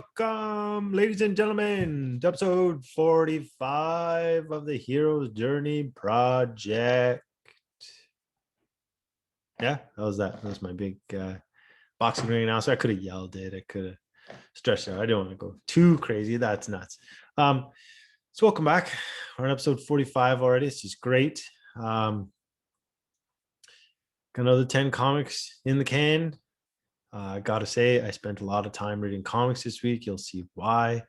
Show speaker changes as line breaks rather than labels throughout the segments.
Welcome, ladies and gentlemen, to episode 45 of the Hero's Journey Project. Yeah, that was that. That was my big boxing ring announcer. I could have yelled it. I could have stretched it out. I don't want to go too crazy. That's nuts. So welcome back. We're on episode 45 already. This is great. Got another 10 comics in the can. I gotta say, I spent a lot of time reading comics this week. You'll see why.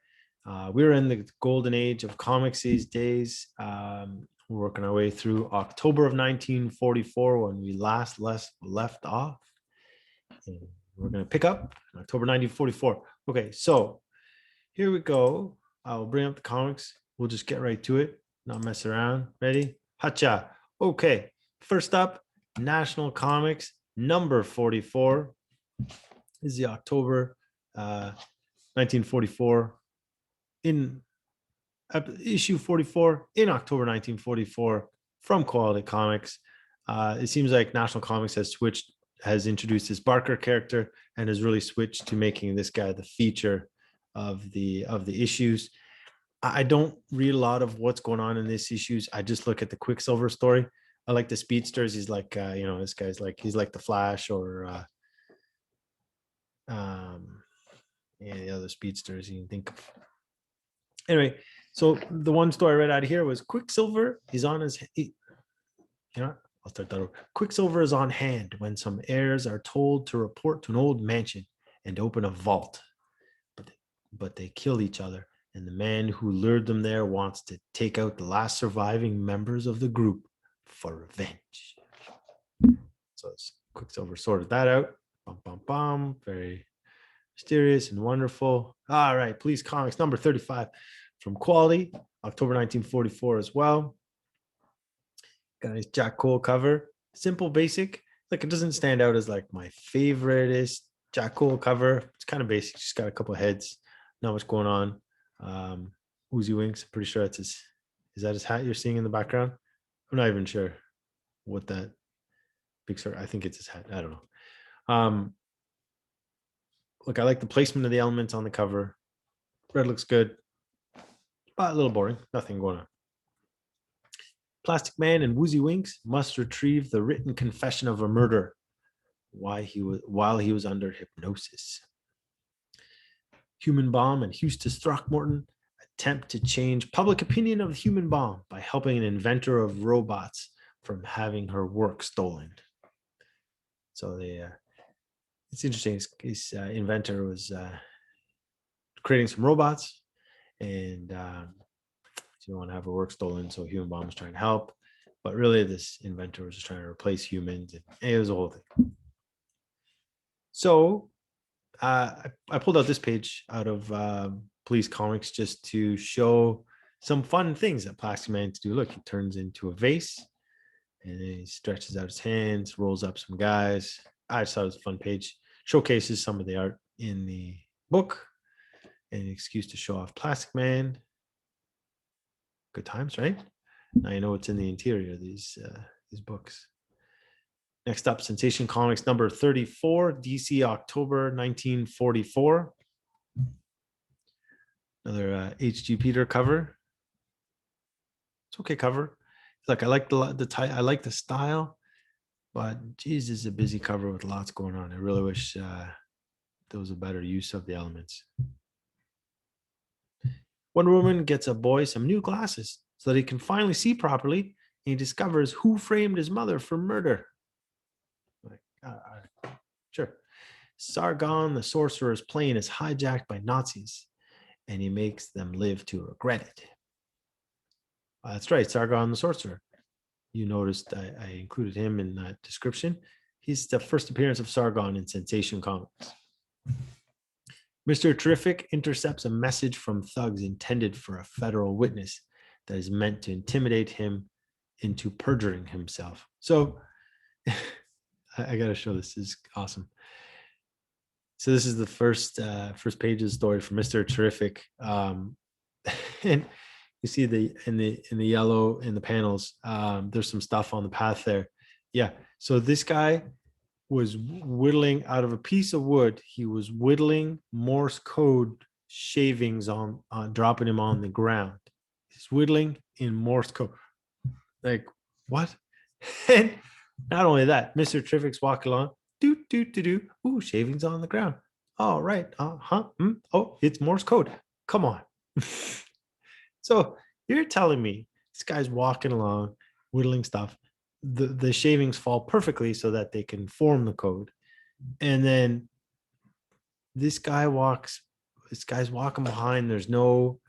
We're in the golden age of comics these days. We're working our way through October of 1944 when we last left off. And we're going to pick up in October 1944. Okay, so here we go. I'll bring up the comics. We'll just get right to it, not mess around. Ready? Hacha. Okay, first up, National Comics number 44. Is the October 1944 in issue 44 in October 1944 from Quality Comics. It seems like National Comics has introduced this Barker character and has really switched to making this guy the feature of the issues. I don't read a lot of what's going on in these issues. I just look at the Quicksilver story. I like the speedsters. He's like this guy's like he's like the Flash or the other speedsters you can think of. Anyway, so the one story I read out of here was Quicksilver is on his I'll start that over. Quicksilver is on hand when some heirs are told to report to an old mansion and open a vault, but they kill each other, and the man who lured them there wants to take out the last surviving members of the group for revenge. So Quicksilver sorted that out. Bum, bum, bum. Very mysterious and wonderful. All right. Police Comics number 35 from Quality, October 1944 as well. Got a nice Jack Cole cover. Simple, basic. Like, it doesn't stand out as like my favoriteest Jack Cole cover. It's kind of basic. Just got a couple of heads. Not much going on. Woozy Winks. I'm pretty sure that's his. Is that his hat you're seeing in the background? I'm not even sure what that big sort. I think it's his hat. I don't know. Look, I like the placement of the elements on the cover. Red looks good, but a little boring. Nothing going on. Plastic Man and Woozy Winks must retrieve the written confession of a murder while he was under hypnosis. Human Bomb and Eustace Throckmorton attempt to change public opinion of the human bomb by helping an inventor of robots from having her work stolen. So it's interesting. His inventor was creating some robots, and she didn't want to have her work stolen, so Human Bomb was trying to help. But really, this inventor was just trying to replace humans, and it was a whole thing. So I pulled out this page out of Police Comics just to show some fun things that Plastic Man to do. Look, he turns into a vase, and then he stretches out his hands, rolls up some guys. I just thought it was a fun page. Showcases some of the art in the book, and an excuse to show off Plastic Man. Good times, right? Now you know what's in the interior of these books. Next up, Sensation Comics number 34, DC October 1944. Another H.G. Peter cover. It's okay cover. Like, I like I like the style. But geez, this is a busy cover with lots going on. I really wish there was a better use of the elements. Wonder Woman gets a boy some new glasses so that he can finally see properly, and he discovers who framed his mother for murder. Sure. Sargon the Sorcerer's plane is hijacked by Nazis, and he makes them live to regret it. That's right, Sargon the Sorcerer. You noticed I included him in that description. He's the first appearance of Sargon in Sensation Comics. Mr. Terrific intercepts a message from thugs intended for a federal witness that is meant to intimidate him into perjuring himself. So I got to show this. This is awesome. So this is the first page of the story for Mr. Terrific. And you see in the yellow in the panels, there's some stuff on the path there. Yeah. So this guy was whittling out of a piece of wood. He was whittling Morse code shavings on dropping him on the ground. He's whittling in Morse code. Like, what? And not only that, Mr. Terrific's walking along. Do, do, do, do. Ooh, shavings on the ground. All right. Oh, it's Morse code. Come on. So you're telling me this guy's walking along, whittling stuff. The shavings fall perfectly so that they can form the code. And then this guy's walking behind. There's no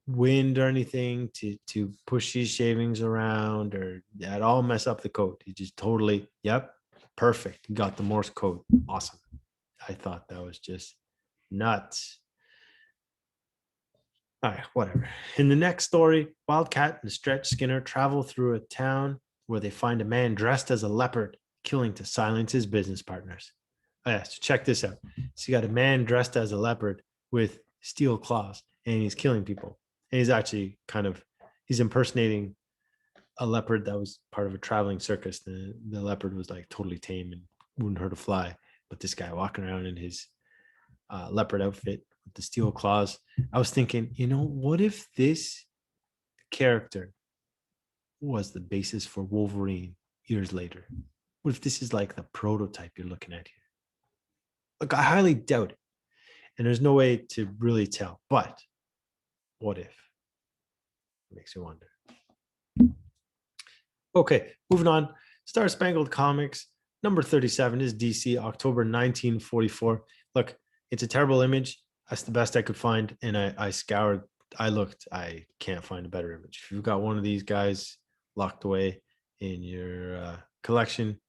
wind or anything to push these shavings around or at all mess up the code. He just totally, yep, perfect. He got the Morse code. Awesome. I thought that was just nuts. All right, whatever. In the next story, Wildcat and Stretch Skinner travel through a town where they find a man dressed as a leopard, killing to silence his business partners. Oh, yeah, so check this out. So you got a man dressed as a leopard with steel claws, and he's killing people. And he's actually he's impersonating a leopard that was part of a traveling circus. The leopard was like totally tame and wouldn't hurt a fly. But this guy walking around in his leopard outfit with the steel claws. I was thinking, what if this character was the basis for Wolverine years later? What if this is like the prototype you're looking at here? Look, I highly doubt it. And there's no way to really tell. But what if? It makes you wonder. Okay, moving on. Star Spangled Comics, number 37 is DC, October 1944. Look, it's a terrible image. That's the best I could find. And I scoured, I looked, I can't find a better image. If you've got one of these guys locked away in your collection,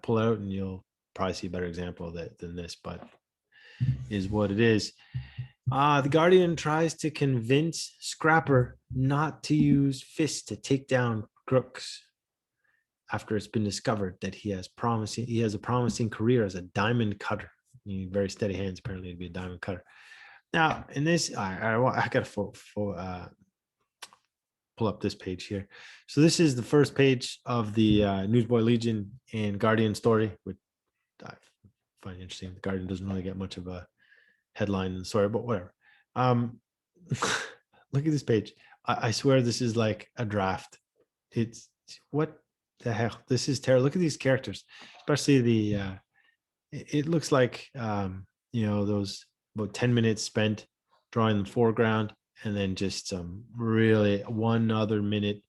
pull it out and you'll probably see a better example of that than this, but is what it is. The Guardian tries to convince Scrapper not to use fists to take down crooks after it's been discovered that he has a promising career as a diamond cutter. Very steady hands, apparently, to be a diamond cutter. Now, in this, I got to pull up this page here. So this is the first page of the Newsboy Legion and Guardian story, which I find interesting. The Guardian doesn't really get much of a headline in the story, but whatever. Look at this page. I swear this is like a draft. It's what the hell? This is terrible. Look at these characters, especially the. It looks like those about 10 minutes spent drawing the foreground, and then just some really 1 other minute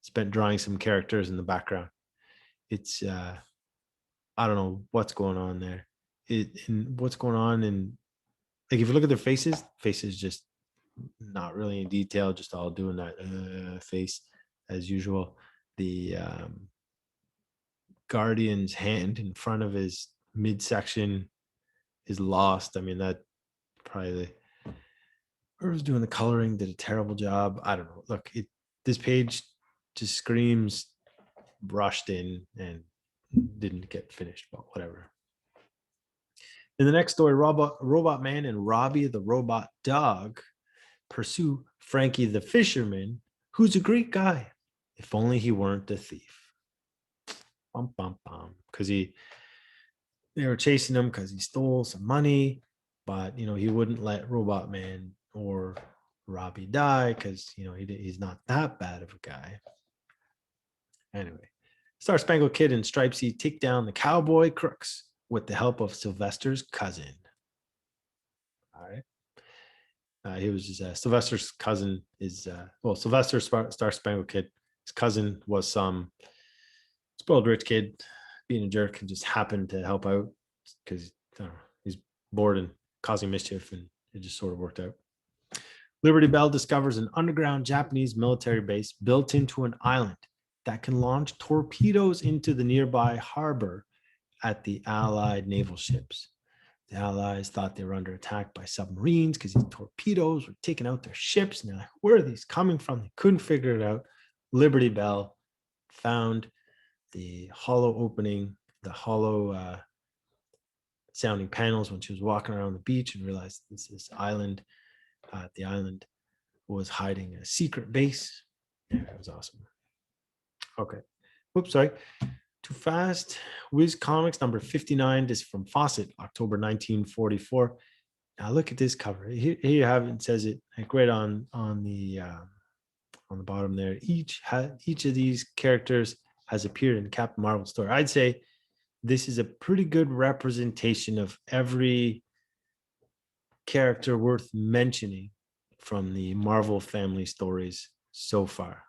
spent drawing some characters in the background. It's I don't know what's going on there. What's going on, and like if you look at their faces just not really in detail, just all doing that face as usual. The Guardian's hand in front of his midsection is lost. I mean, that probably whoever's doing the coloring did a terrible job. I don't know. Look, this page just screams rushed in and didn't get finished, but whatever. In the next story, Robot Man and Robbie the Robot Dog pursue Frankie the Fisherman, who's a great guy. If only he weren't a thief. Bum, bum, bum. Because they were chasing him because he stole some money, but he wouldn't let Robot Man or Robbie die because he's not that bad of a guy. Anyway, Star Spangled Kid and Stripesy take down the cowboy crooks with the help of Sylvester's cousin. All right. He was just Sylvester's cousin is Sylvester Star Spangled Kid. His cousin was some spoiled rich kid being a jerk and just happened to help out because he's bored and causing mischief, and it just sort of worked out. Liberty Bell discovers an underground Japanese military base built into an island that can launch torpedoes into the nearby harbor at the Allied naval ships. The Allies thought they were under attack by submarines because these torpedoes were taking out their ships. And they're like, where are these coming from? They couldn't figure it out. Liberty Bell found the hollow opening, the hollow sounding panels when she was walking around the beach, and realized this island. The island was hiding a secret base. Yeah, it was awesome. Okay. Oops, sorry. Too fast. Whiz Comics number 59. This is from Fawcett, October 1944. Now look at this cover. Here you have it says it like right on the bottom there. Each of these characters has appeared in Captain Marvel's story. I'd say this is a pretty good representation of every character worth mentioning from the Marvel family stories so far.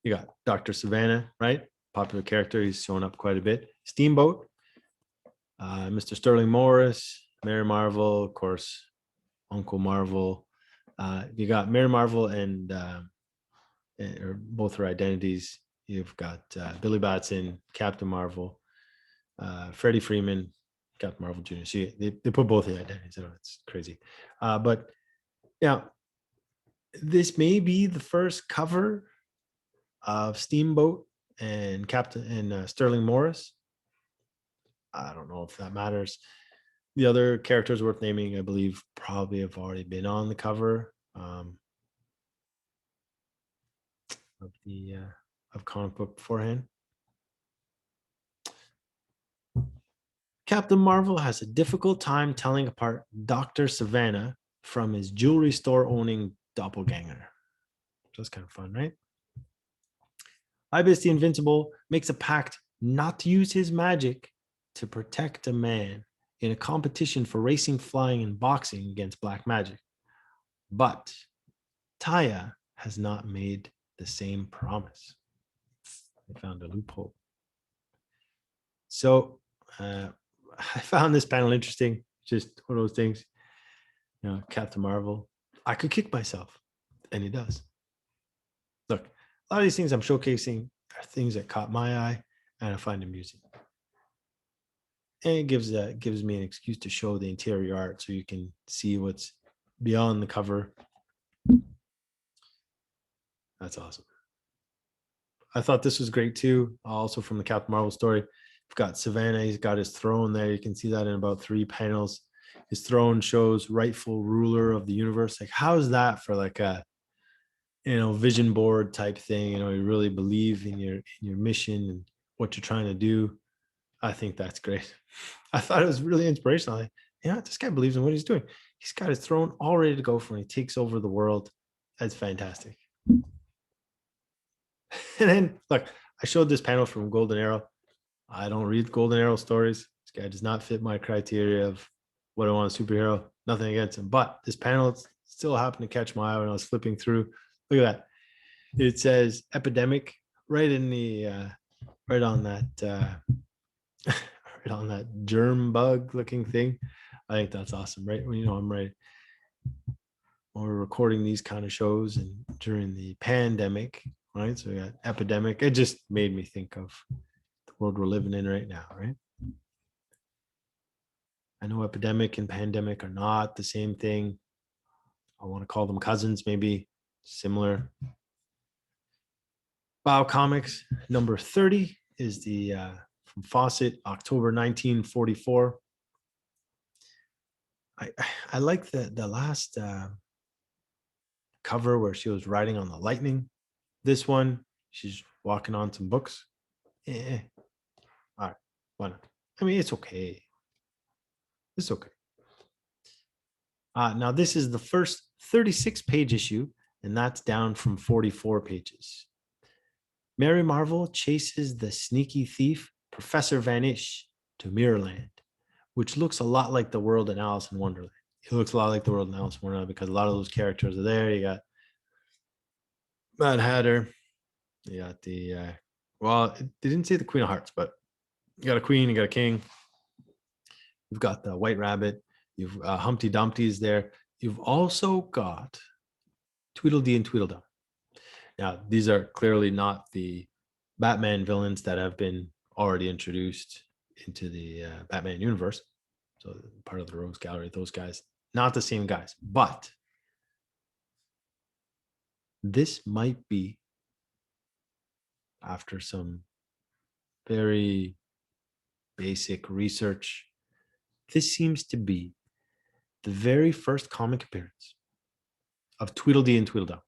You got Dr. Savannah, right? Popular character. He's shown up quite a bit. Steamboat, Mr. Sterling Morris, Mary Marvel, of course, Uncle Marvel. You got Mary Marvel and or both her identities. You've got Billy Batson, Captain Marvel, Freddie Freeman, Captain Marvel Jr. So they put both the identities. I know it's crazy. But yeah, this may be the first cover of Steamboat and Captain and Sterling Morris. I don't know if that matters. The other characters worth naming, I believe, probably have already been on the cover of comic book beforehand. Captain Marvel has a difficult time telling apart Dr. Savannah from his jewelry store owning doppelganger. That's kind of fun, right? Ibis the Invincible makes a pact not to use his magic to protect a man in a competition for racing, flying, and boxing against black magic. But Taya has not made the same promise. They found a loophole. So I found this panel interesting. Just one of those things, you know, Captain Marvel. I could kick myself, and he does. Look, a lot of these things I'm showcasing are things that caught my eye, and I find amusing. And it gives me an excuse to show the interior art, so you can see what's beyond the cover. That's awesome. I thought this was great too. Also from the Captain Marvel story, we've got Savannah. He's got his throne there. You can see that in about 3 panels. His throne shows rightful ruler of the universe. Like, how is that for like a, you know, vision board type thing? You know, you really believe in your mission and what you're trying to do. I think that's great. I thought it was really inspirational. Like, yeah, this guy believes in what he's doing. He's got his throne all ready to go for when he takes over the world. That's fantastic. And then look, I showed this panel from Golden Arrow. I don't read Golden Arrow stories. This guy does not fit my criteria of what I want a superhero. Nothing against him, but this panel still happened to catch my eye when I was flipping through. Look at that. It says epidemic right in the right on that right on that germ bug looking thing. I think that's awesome, right? When you know I'm right. When we're recording these kind of shows and during the pandemic, right? So we got epidemic. It just made me think of the world we're living in right now, right? I know epidemic and pandemic are not the same thing. I want to call them cousins, maybe similar. Wow Comics number 30 is the from Fawcett, October 1944. I like the last cover where she was riding on the lightning. This one, she's walking on some books. All right, why not? I mean, it's okay. It's okay. Now, this is the first 36-page issue, and that's down from 44 pages. Mary Marvel chases the sneaky thief, Professor Vanish, to Mirrorland, which looks a lot like the world in Alice in Wonderland. It looks a lot like the world in Alice in Wonderland because a lot of those characters are there. You got Mad Hatter. You got the, well, they didn't say the Queen of Hearts, but you got a queen, you got a king. You've got the White Rabbit. You've Humpty Dumpty is there. You've also got Tweedledee and Tweedledum. Now, these are clearly not the Batman villains that have been already introduced into the Batman universe. So part of the Rogues Gallery, those guys, not the same guys. But this might be, after some very basic research, this seems to be the very first comic appearance of Tweedledee and Tweedledum.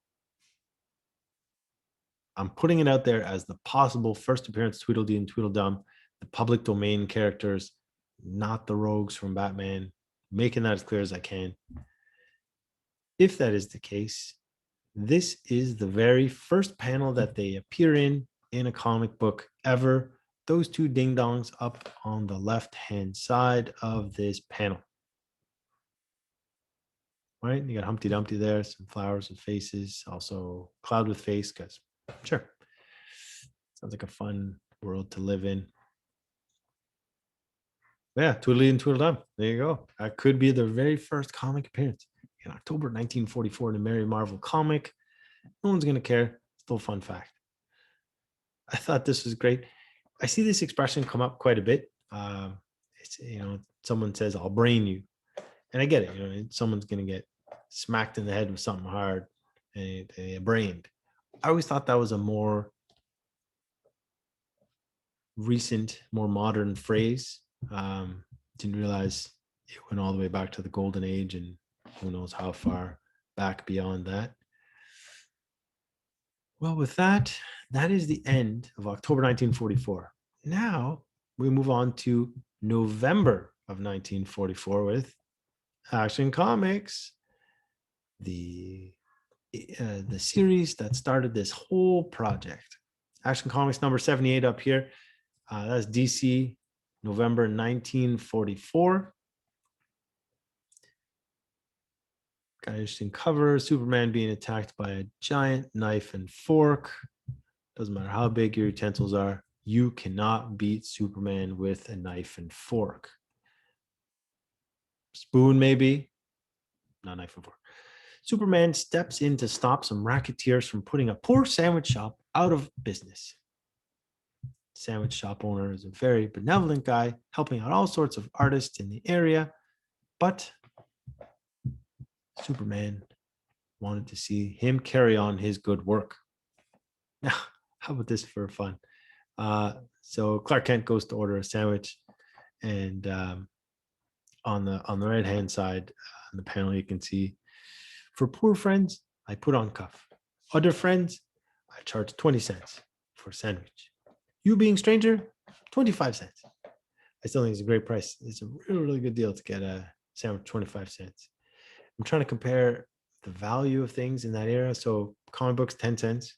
I'm putting it out there as the possible first appearance of Tweedledee and Tweedledum, the public domain characters, not the rogues from Batman, making that as clear as I can. If that is the case, this is the very first panel that they appear in a comic book ever. Those two ding dongs up on the left-hand side of this panel. Right? You got Humpty Dumpty there, some flowers with faces, also cloud with face, because sure. Sounds like a fun world to live in. Yeah, Tweedledee and Tweedledum. There you go. That could be the very first comic appearance in October 1944 in a Mary Marvel comic. No one's going to care. Still a fun fact. I thought this was great. I see this expression come up quite a bit. It's, someone says, I'll brain you. And I get it. Someone's going to get smacked in the head with something hard and they brained. I always thought that was a more recent, more modern phrase. Didn't realize it went all the way back to the golden age and who knows how far back beyond that. Well, with that, that is the end of October 1944. Now we move on to November of 1944 with Action Comics, the series that started this whole project. Action Comics number 78 up here. That's DC, November 1944. Got an interesting cover. Superman being attacked by a giant knife and fork. Doesn't matter how big your utensils are. You cannot beat Superman with a knife and fork. Spoon, maybe. Not knife and fork. Superman steps in to stop some racketeers from putting a poor sandwich shop out of business. Sandwich shop owner is a very benevolent guy, helping out all sorts of artists in the area. But Superman wanted to see him carry on his good work. Now, how about this for fun? So Clark Kent goes to order a sandwich, and on the right hand side on the panel, you can see, for poor friends, I put on cuff. Other friends, I charge 20 cents for a sandwich. You being stranger, 25 cents. I still think it's a great price. It's a really, really good deal to get a sandwich, 25 cents. I'm trying to compare the value of things in that era. So comic books, 10 cents.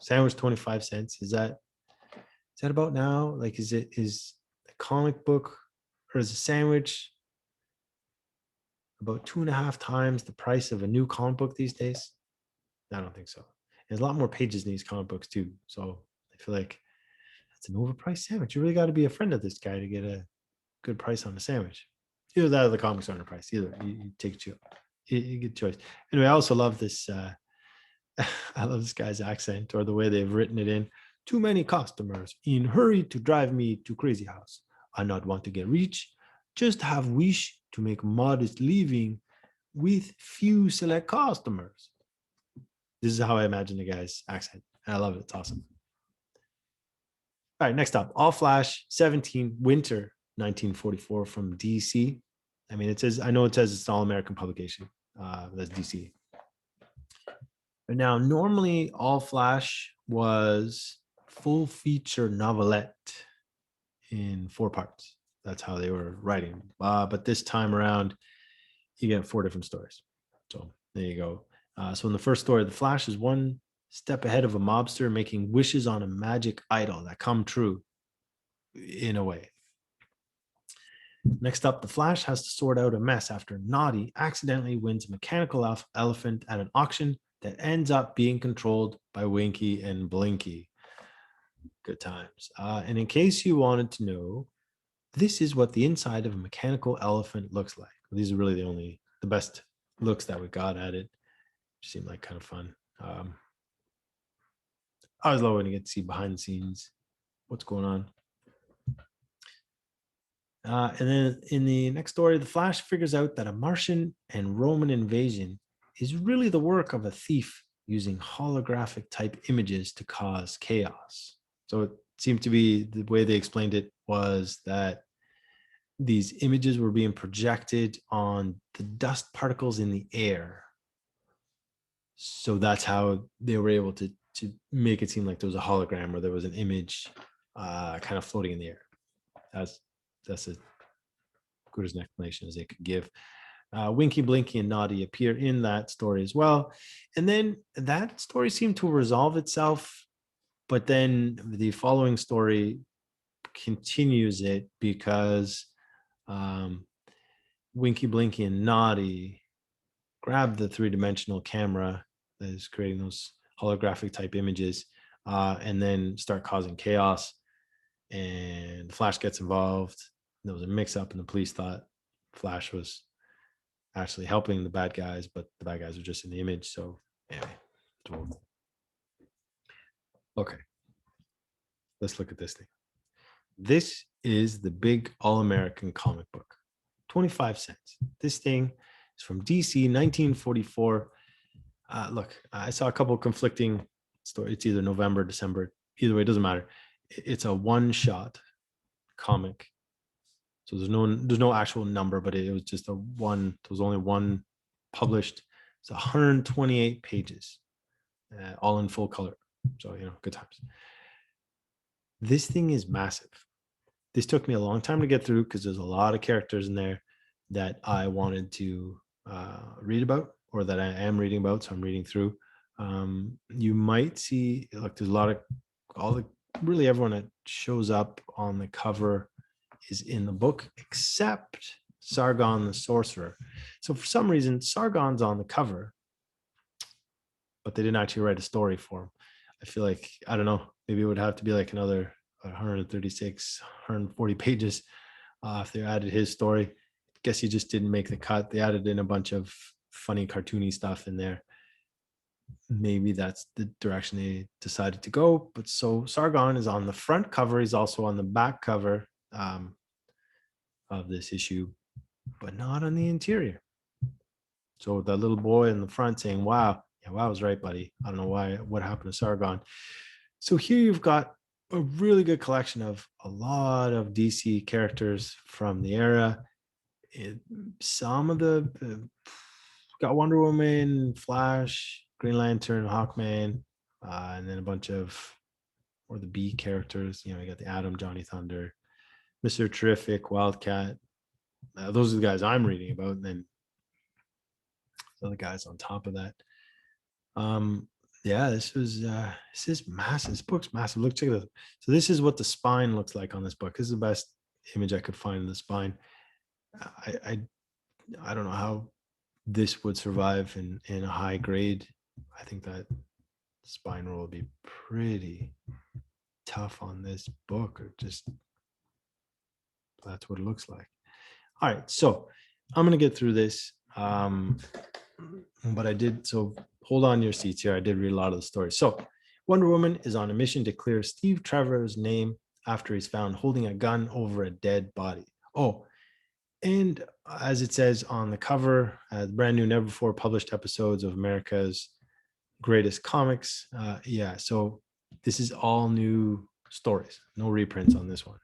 Sandwich, 25 cents. Is that about now? Like, is a comic book or is a sandwich about 2.5 times the price of a new comic book these days? I don't think so. There's a lot more pages in these comic books too. So I feel like that's an overpriced sandwich. You really got to be a friend of this guy to get a good price on a sandwich. Either that or the comics are underpriced. Either you take you get choice. Anyway, I also love this. I love this guy's accent or the way they've written it in. Too many customers in hurry to drive me to crazy house. I not want to get rich, just have wish to make modest living with few select customers. This is how I imagine the guy's accent. And I love it. It's awesome. All right, next up, All Flash 17 Winter 1944 from DC. I mean, I know it says it's an all-American publication. That's DC. But now, normally All Flash was full feature novelette in 4 parts. That's how they were writing. But this time around, you get 4 different stories. So there you go. So in the first story, the Flash is one step ahead of a mobster making wishes on a magic idol that come true in a way. Next up, the Flash has to sort out a mess after Naughty accidentally wins a mechanical elephant at an auction that ends up being controlled by Winky and Blinky. Good times. And in case you wanted to know, this is what the inside of a mechanical elephant looks like. These are really the best looks that we got at it. Seemed like kind of fun. I always love when you get to see behind the scenes what's going on. And then in the next story, the Flash figures out that a Martian and Roman invasion is really the work of a thief using holographic type images to cause chaos. So it seemed to be, the way they explained it was that these images were being projected on the dust particles in the air. So that's how they were able to make it seem like there was a hologram or there was an image kind of floating in the air. That's a good as an explanation as they could give. Winky, Blinky, and Naughty appear in that story as well. And then that story seemed to resolve itself, but then the following story continues it because Winky, Blinky, and Naughty grab the three-dimensional camera that is creating those holographic type images and then start causing chaos. And Flash gets involved. There was a mix-up, and the police thought Flash was actually helping the bad guys, but the bad guys were just in the image. So anyway, okay, let's look at this thing. This is the big All-American comic book, 25 cents. This thing is from DC, 1944. Look, I saw a couple of conflicting stories. It's either November, December. Either way, it doesn't matter. It's a one-shot comic. So there's no actual number, but it was just there was only one published. It's 128 pages, all in full color. So, good times. This thing is massive. This took me a long time to get through because there's a lot of characters in there that I wanted to read about, or that I am reading about. So I'm reading through. You might see, like, there's a lot of really everyone that shows up on the cover is in the book, except Sargon the Sorcerer. So for some reason, Sargon's on the cover, but they didn't actually write a story for him. I feel like, I don't know, maybe it would have to be like another 136, 140 pages if they added his story. I guess he just didn't make the cut. They added in a bunch of funny cartoony stuff in there. Maybe that's the direction they decided to go. But so Sargon is on the front cover. He's also on the back cover of this issue, but not on the interior. So that little boy in the front saying, wow, yeah, wow, I was right, buddy. I don't know what happened to Sargon. So here you've got a really good collection of a lot of DC characters from the era. Some of the got Wonder Woman, Flash, Green Lantern, Hawkman, and then a bunch of, or the B characters. You got the Atom, Johnny Thunder, Mr. Terrific, Wildcat. Those are the guys I'm reading about, and then other guys on top of that. This is massive. This book's massive. Look, check it out. So this is what the spine looks like on this book. This is the best image I could find of the spine. I don't know how this would survive in a high grade. I think that spine roll would be pretty tough on this book, or just that's what it looks like. All right, so I'm gonna get through this, but I did, so hold on to your seats here. I did read a lot of the story. So Wonder Woman is on a mission to clear Steve Trevor's name after he's found holding a gun over a dead body. Oh, and as it says on the cover, brand new, never before published episodes of America's Greatest Comics. So this is all new stories, no reprints on this one.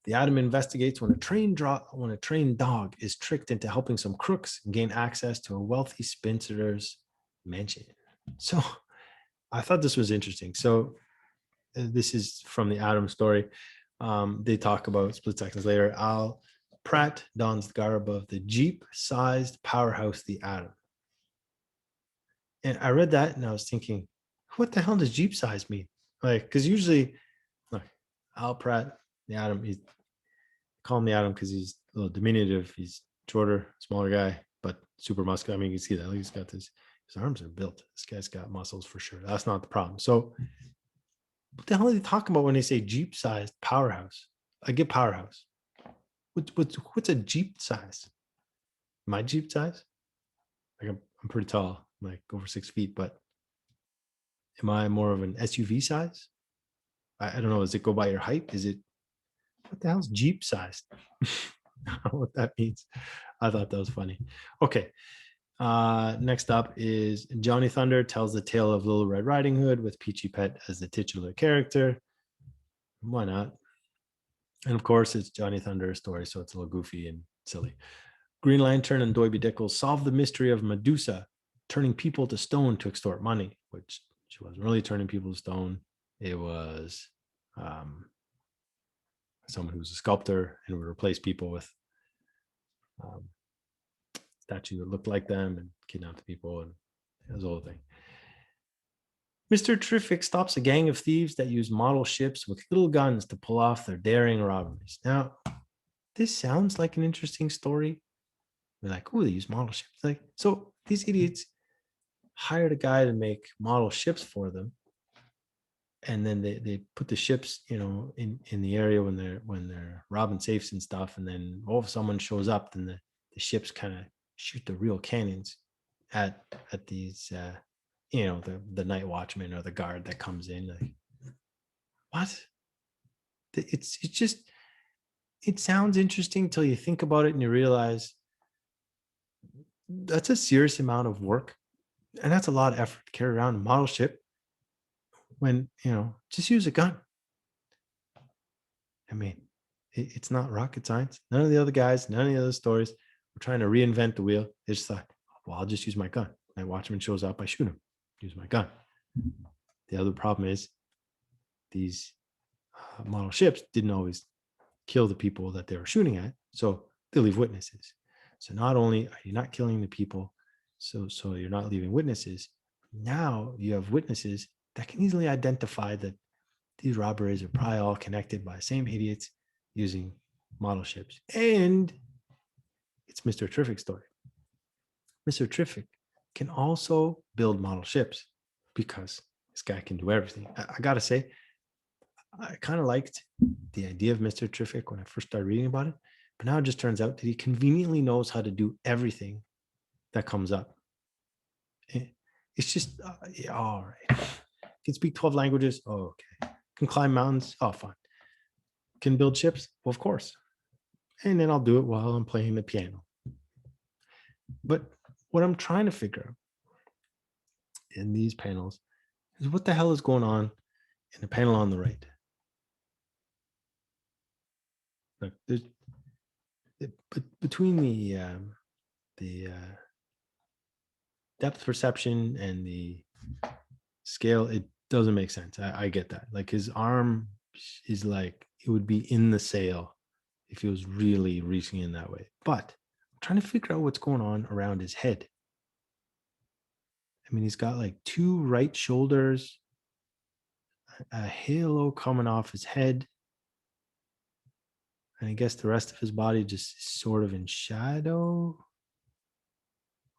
The Atom investigates when a trained dog is tricked into helping some crooks gain access to a wealthy spinster's mansion. So I thought this was interesting. So this is from the Atom story. They talk about, split seconds later, Al Pratt dons the garb of the Jeep-sized powerhouse, the Atom. And I read that and I was thinking, what the hell does Jeep-sized mean? Like, because usually, look, Al Pratt, the Atom, he's call him the Atom because he's a little diminutive. He's shorter, smaller guy, but super muscular. I mean, you can see that. He's got his arms are built. This guy's got muscles for sure. That's not the problem. So what the hell are they talking about when they say Jeep-sized powerhouse? I get powerhouse. What's a Jeep size? My Jeep size? Like I'm pretty tall, like over 6 feet, but am I more of an SUV size? I don't know. Does it go by your height? Is it, what the hell's Jeep sized? I don't know what that means. I thought that was funny. Okay. Next up is Johnny Thunder tells the tale of Little Red Riding Hood with Peachy Pet as the titular character. Why not? And of course, it's Johnny Thunder's story, so it's a little goofy and silly. Green Lantern and Doiby Dickles solve the mystery of Medusa turning people to stone to extort money, which she wasn't really turning people to stone. It was someone who's a sculptor and would replace people with statues that looked like them and kidnap the people, and it was the whole thing. Mr. Terrific stops a gang of thieves that use model ships with little guns to pull off their daring robberies. Now, this sounds like an interesting story. We're like, oh, they use model ships. Like, so these idiots hired a guy to make model ships for them, and then they put the ships, in the area when they're robbing safes and stuff. And then if someone shows up, then the ships kind of shoot the real cannons at these the night watchman or the guard that comes in. Like, what? It sounds interesting till you think about it and you realize that's a serious amount of work, and that's a lot of effort to carry around a model ship when, just use a gun. I mean, it's not rocket science. None of the other guys, none of the other stories were trying to reinvent the wheel. They just thought, well, I'll just use my gun. My watchman shows up, I shoot him. Use my gun. The other problem is these model ships didn't always kill the people that they were shooting at, so they leave witnesses. So not only are you not killing the people, so you're not leaving witnesses. Now you have witnesses that can easily identify that these robberies are probably all connected by the same idiots using model ships. And it's Mr. Terrific's story. Mr. Terrific can also build model ships because this guy can do everything. I gotta say, I kind of liked the idea of Mr. Terrific when I first started reading about it, but now it just turns out that he conveniently knows how to do everything that comes up. It's just, all right. Can speak 12 languages? Oh, okay. Can climb mountains? Oh, fine. Can build ships? Well, of course. And then I'll do it while I'm playing the piano. But what I'm trying to figure out in these panels is what the hell is going on in the panel on the right. Look, between the depth perception and the scale, it doesn't make sense. I get that. Like, his arm is like, it would be in the sail if he was really reaching in that way. But I'm trying to figure out what's going on around his head. I mean, he's got like two right shoulders, a halo coming off his head, and I guess the rest of his body just sort of in shadow.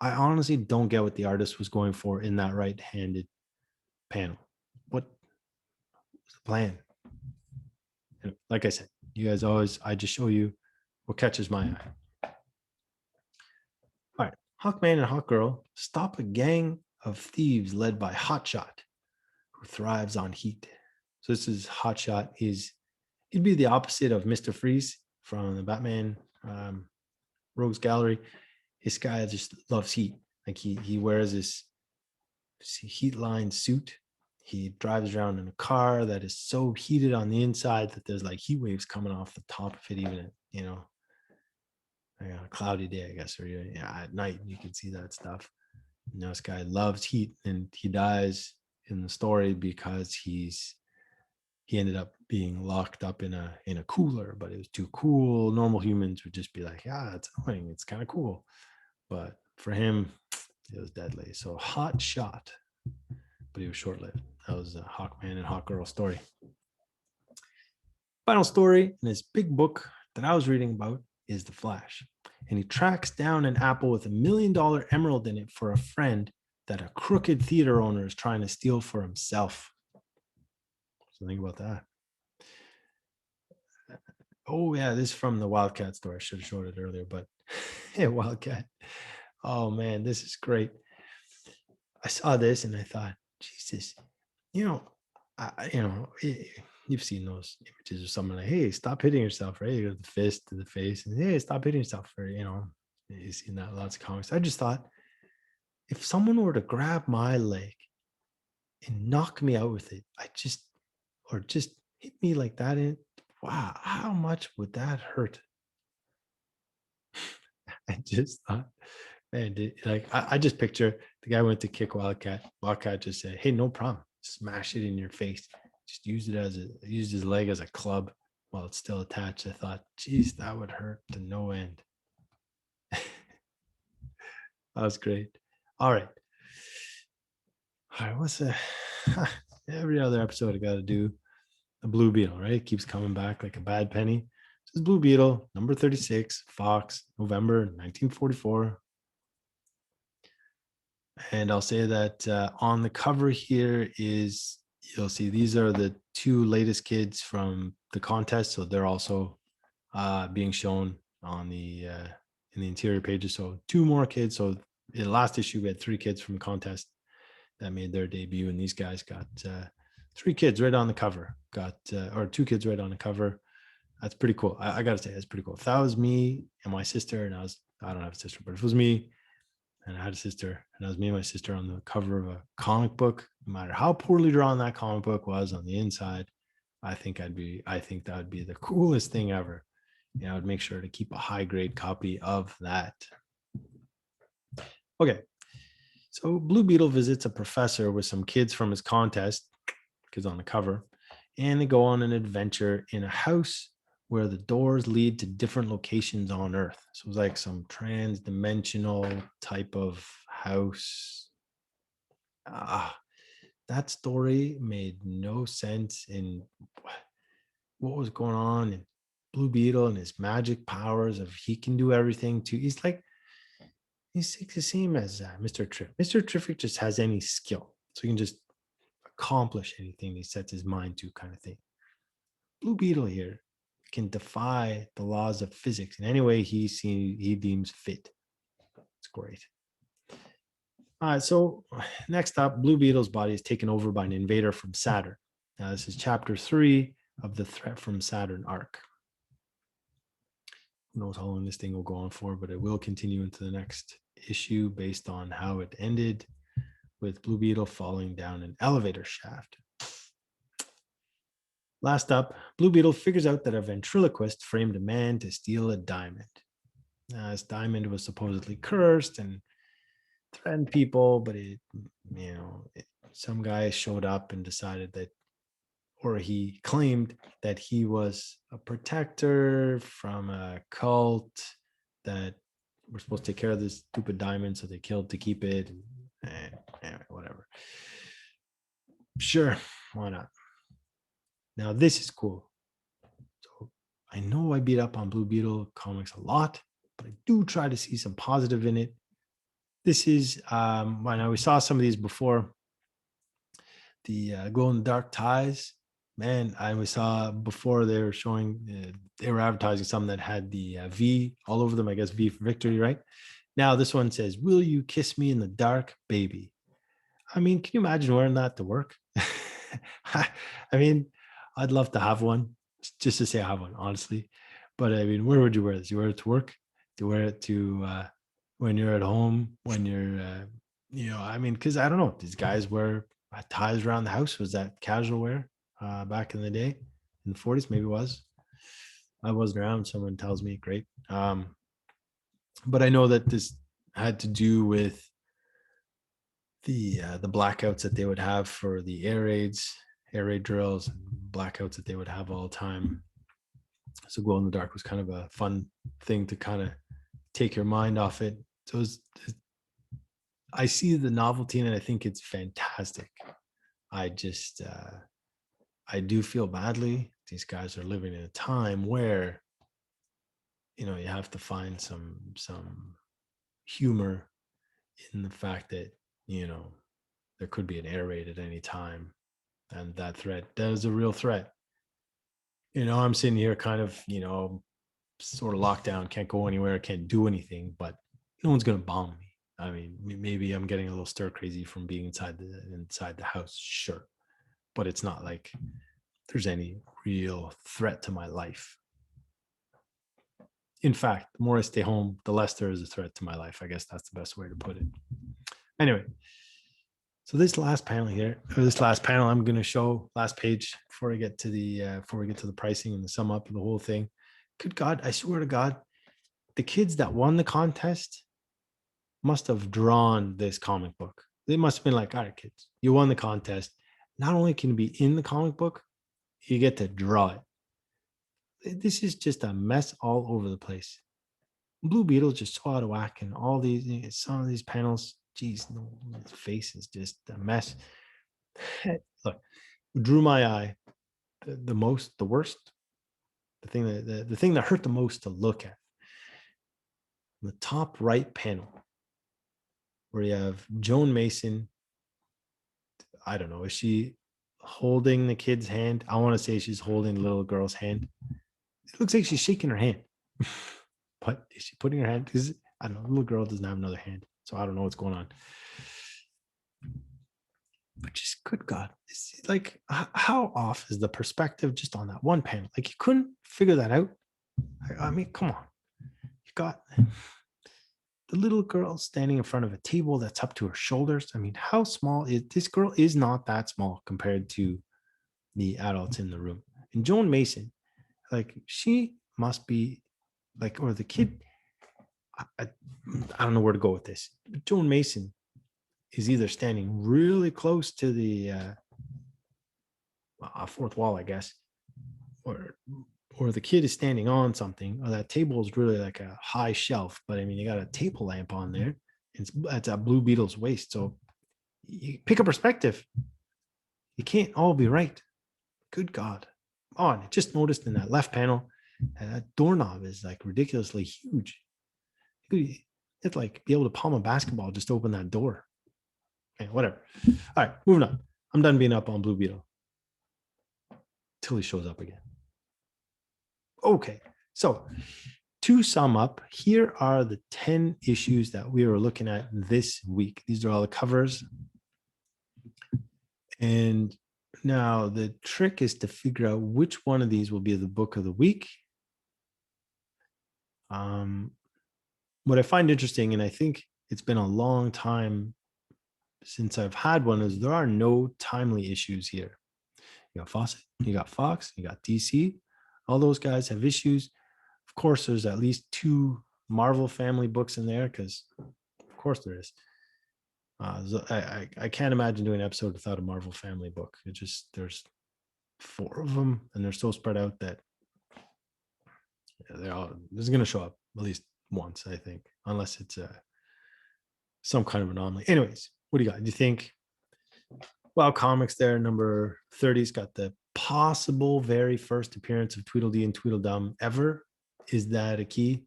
I honestly don't get what the artist was going for in that right-handed panel. What was the plan? And like I said, you guys always, I just show you what catches my eye. All right, Hawkman and Hawkgirl stop a gang of thieves led by Hotshot, who thrives on heat. So this is Hotshot. He'd be the opposite of Mr. Freeze from the Batman Rogues Gallery. This guy just loves heat. Like, he wears this heat-lined suit. He drives around in a car that is so heated on the inside that there's like heat waves coming off the top of it, even a cloudy day, I guess, or at night you can see that stuff. This guy loves heat, and he dies in the story because he ended up being locked up in a cooler, but it was too cool. Normal humans would just be like, yeah, it's annoying, it's kind of cool, but for him it was deadly. So Hot Shot, but he was short-lived. That was a Hawkman and Hawkgirl story. Final story in this big book that I was reading about is The Flash, and he tracks down an apple with $1 million emerald in it for a friend that a crooked theater owner is trying to steal for himself. So think about that. Oh yeah, this is from the Wildcat story. I should have showed it earlier, but yeah, Wildcat. Oh man, this is great. I saw this and I thought, Jesus, you've seen those images of someone like, hey, stop hitting yourself, right? You got the fist to the face, and hey, stop hitting yourself, or you've seen that lots of comics. I just thought, if someone were to grab my leg and knock me out with it, or just hit me like that, and wow, how much would that hurt? I just thought, man, I just picture the guy went to kick Wildcat. Wildcat just said, hey, no problem. Smash it in your face. Just used his leg as a club. while it's still attached. I thought, geez, that would hurt to no end. That was great. All right. All right. What's the every other episode I got to do a Blue Beetle, right? It keeps coming back like a bad penny. This is Blue Beetle, number 36, Fox, November 1944. And I'll say that on the cover here is, you'll see these are the two latest kids from the contest. So they're also being shown on the in the interior pages. So two more kids. So in the last issue, we had three kids from the contest that made their debut. And these guys got three kids right on the cover, or two kids right on the cover. That's pretty cool. I got to say, that's pretty cool. If that was me and my sister, and I don't have a sister, but if it was me and I had a sister, and it was me and my sister on the cover of a comic book, no matter how poorly drawn that comic book was on the inside, I think that would be the coolest thing ever. I would make sure to keep a high grade copy of that. Okay. So Blue Beetle visits a professor with some kids from his contest, kids on the cover, and they go on an adventure in a house where the doors lead to different locations on Earth. So it's like some trans-dimensional type of house. That story made no sense in what was going on in Blue Beetle and his magic powers of he can do everything too. He's the same as Mr. Terrific. Mr. Terrific just has any skill. So he can just accomplish anything he sets his mind to, kind of thing. Blue Beetle here can defy the laws of physics in any way he deems fit. It's great. All right, so next up, Blue Beetle's body is taken over by an invader from Saturn. Now, this is chapter 3 of the Threat from Saturn arc. Who knows how long this thing will go on for, but it will continue into the next issue based on how it ended with Blue Beetle falling down an elevator shaft. Last up, Blue Beetle figures out that a ventriloquist framed a man to steal a diamond. Now, this diamond was supposedly cursed and threatened people, but some guy showed up and decided that, or he claimed that he was a protector from a cult that were supposed to take care of this stupid diamond, so they killed to keep it. Whatever. Sure, why not? Now, this is cool. So I know I beat up on Blue Beetle comics a lot, but I do try to see some positive in it. This is, I know we saw some of these before. The glow in the dark ties, man, we saw before they were showing, they were advertising some that had the V all over them, I guess V for victory, right? Now this one says, "Will you kiss me in the dark, baby?" I mean, can you imagine wearing that to work? I mean, I'd love to have one, just to say I have one, honestly. But I mean, where would you wear this? You wear it to work? Do you wear it to when you're at home? When you're, I mean, because I don't know, these guys wear ties around the house. Was that casual wear back in the day, in the 40s? Maybe it was. I wasn't around. Someone tells me, great. But I know that this had to do with the blackouts that they would have for the air raid drills, blackouts that they would have all the time. So glow in the dark was kind of a fun thing to kind of take your mind off it. So I see the novelty in it. I think it's fantastic. I just I do feel badly. These guys are living in a time where you have to find some humor in the fact that there could be an air raid at any time, and that is a real threat. I'm sitting here kind of sort of locked down, can't go anywhere, can't do anything, but no one's gonna bomb me. I mean, maybe I'm getting a little stir crazy from being inside the house, sure, but it's not like there's any real threat to my life. In fact, the more I stay home, the less there is a threat to my life. I guess that's the best way to put it. Anyway, so this last panel I'm going to show, last page before we get to the pricing and the sum up of the whole thing. Good God, I swear to God, the kids that won the contest must have drawn this comic book. They must have been like, all right, kids, you won the contest. Not only can you be in the comic book, you get to draw it. this is just a mess all over the place. Blue Beetle just so out of whack, and all these, some of these panels, geez, no, his face is just a mess. Look, drew my eye the most, the worst, the thing that hurt the most to look at. The top right panel, where you have Joan Mason. I don't know, is she holding the kid's hand? I want to say she's holding the little girl's hand. It looks like she's shaking her hand. But is she putting her hand? Because I don't know, the little girl doesn't have another hand. So I don't know what's going on. But just good God, it's like, how off is the perspective just on that one panel? Like, you couldn't figure that out. I mean, come on. You got the little girl standing in front of a table that's up to her shoulders. I mean, how small is this girl? Is not that small compared to the adults in the room. And Joan Mason, like, she must be like, or the kid, I don't know where to go with this. But Joan Mason is either standing really close to the fourth wall, I guess, or the kid is standing on something, or that table is really like a high shelf. But I mean, you got a table lamp on there. It's at Blue Beetle's waist. So you pick a perspective. You can't all be right. Good God. Oh, and I just noticed in that left panel, that doorknob is like ridiculously huge. It's like be able to palm a basketball, just open that door. Okay, whatever. All right, moving on. I'm done being up on Blue Beetle till he shows up again. Okay, so to sum up, here are the 10 issues that we were looking at this week. These are all the covers. And now the trick is to figure out which one of these will be the book of the week. What I find interesting, and I think it's been a long time since I've had one, is there are no timely issues here. You got Fawcett, you got Fox, you got DC. All those guys have issues. Of course, there's at least 2 Marvel family books in there, because of course there is. I can't imagine doing an episode without a Marvel family book. It just, there's 4 of them, and they're so spread out that they're all, this is going to show up at least once, I think, unless it's some kind of anomaly. Anyways, what do you got? Do you think Wild Comics there, number 30's got the possible very first appearance of Tweedledee and Tweedledum ever? Is that a key?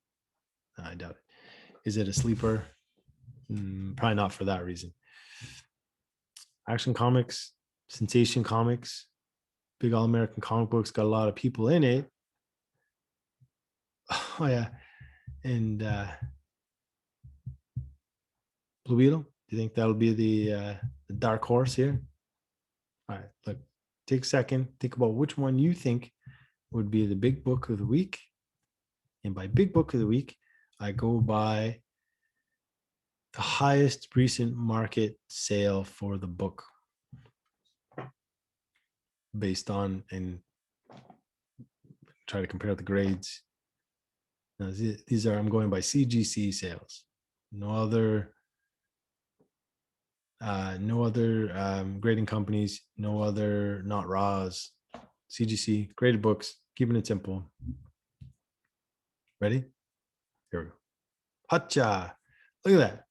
I doubt it. Is it a sleeper? Probably not for that reason. Action Comics, Sensation Comics, big all-American comic books, got a lot of people in it. Oh yeah. And Blue Beetle, do you think that'll be the dark horse here? All right, look, take a second, think about which one you think would be the big book of the week. And by big book of the week, I go by the highest recent market sale for the book based on, and try to compare the grades. Now, these are, I'm going by CGC sales. No other grading companies, no other, not Raws. CGC, graded books, keeping it simple. Ready? Here we go. Hotcha. Look at that.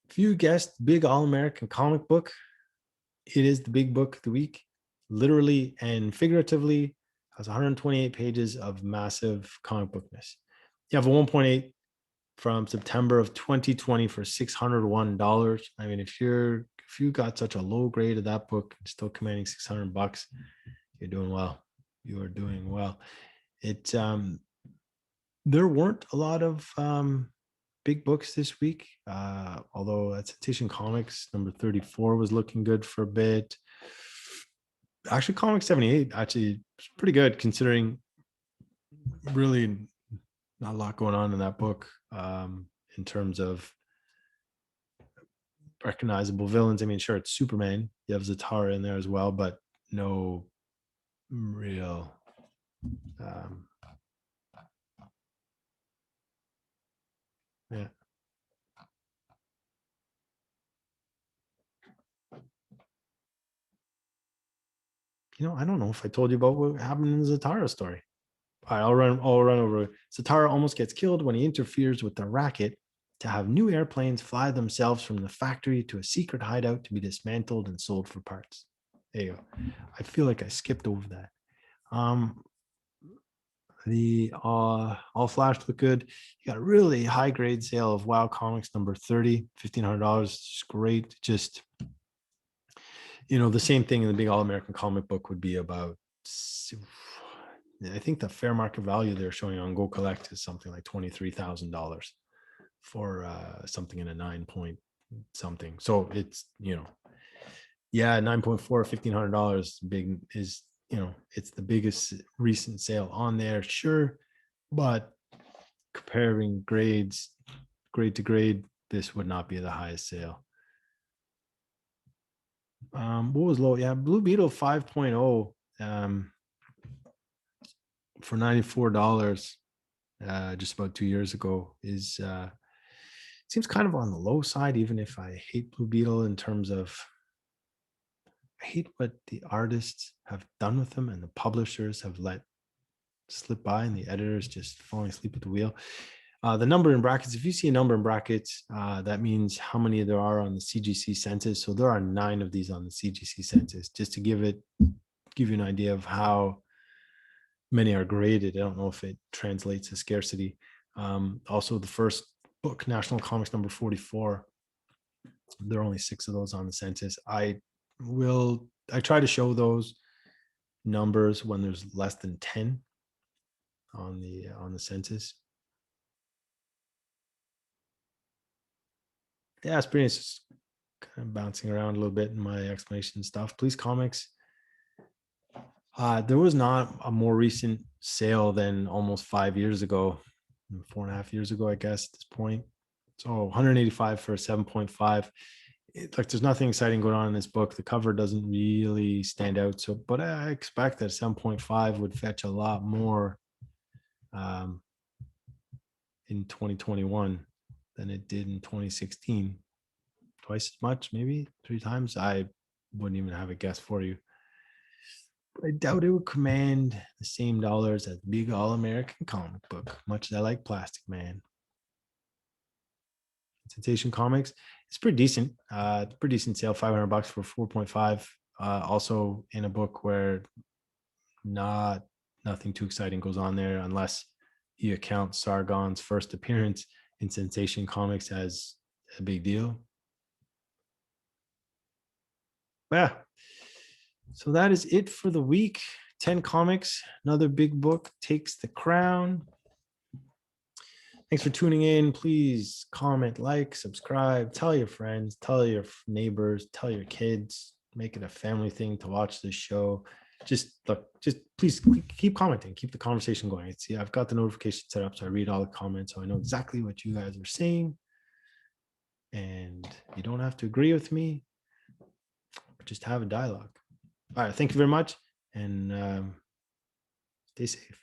If you guessed big all-American comic book, it is the big book of the week. Literally and figuratively, has 128 pages of massive comic bookness. You have a 1.8 from September of 2020 for $601. I mean, if you got such a low grade of that book and still commanding $600, you're doing well. You are doing well. It there weren't a lot of big books this week, although at Sensation Comics, number 34 was looking good for a bit. Actually, Comic 78 actually was pretty good, considering really not a lot going on in that book in terms of recognizable villains. I mean, sure, it's Superman. You have Zatara in there as well, but no real yeah. I don't know if I told you about what happened in the Zatara story. All right, I'll run over. Zatara almost gets killed when he interferes with the racket to have new airplanes fly themselves from the factory to a secret hideout to be dismantled and sold for parts. There you go. I feel like I skipped over that. The all flash look good. You got a really high grade sale of Wild Comics number 30, $1,500. It's great. Just, the same thing in the big All American comic book would be about, I think the fair market value they're showing on Go Collect is something like $23,000 for something in a 9 point something. So it's, 9.4, $1,500 big is, it's the biggest recent sale on there, sure. But comparing grade to grade, this would not be the highest sale. What was low? Yeah, Blue Beetle 5.0 for $94 just about 2 years ago is seems kind of on the low side, even if I hate Blue Beetle in terms of I hate what the artists have done with them and the publishers have let slip by and the editors just falling asleep at the wheel. The number in brackets, if you see a number in brackets, that means how many there are on the CGC census. So there are 9 of these on the CGC census, just to give you an idea of how many are graded. I don't know if it translates to scarcity. Also, the first book, National Comics number 44, there are only 6 of those on the census. I try to show those numbers when there's less than 10 on the census. Yeah, experience is kind of bouncing around a little bit in my explanation stuff. Please Comics. There was not a more recent sale than almost 5 years ago, 4.5 years ago, I guess, at this point. So 185 for a 7.5. Like there's nothing exciting going on in this book. The cover doesn't really stand out. So, but I expect that 7.5 would fetch a lot more in 2021 than it did in 2016. Twice as much, maybe 3 times. I wouldn't even have a guess for you. But I doubt it would command the same dollars as big all-American comic book, much as I like Plastic Man. Sensation Comics, it's pretty decent. Pretty decent sale, $500 for 4.5. Also in a book where nothing too exciting goes on there, unless you account Sargon's first appearance in Sensation Comics as a big deal. Yeah. So that is it for the week. 10 comics, another big book takes the crown. Thanks for tuning in. Please comment, like, subscribe, tell your friends, tell your neighbors, tell your kids, make it a family thing to watch this show. Just please keep commenting, keep the conversation going. See, I've got the notification set up, so I read all the comments, so I know exactly what you guys are saying. And you don't have to agree with me, just have a dialogue. All right, thank you very much, and stay safe.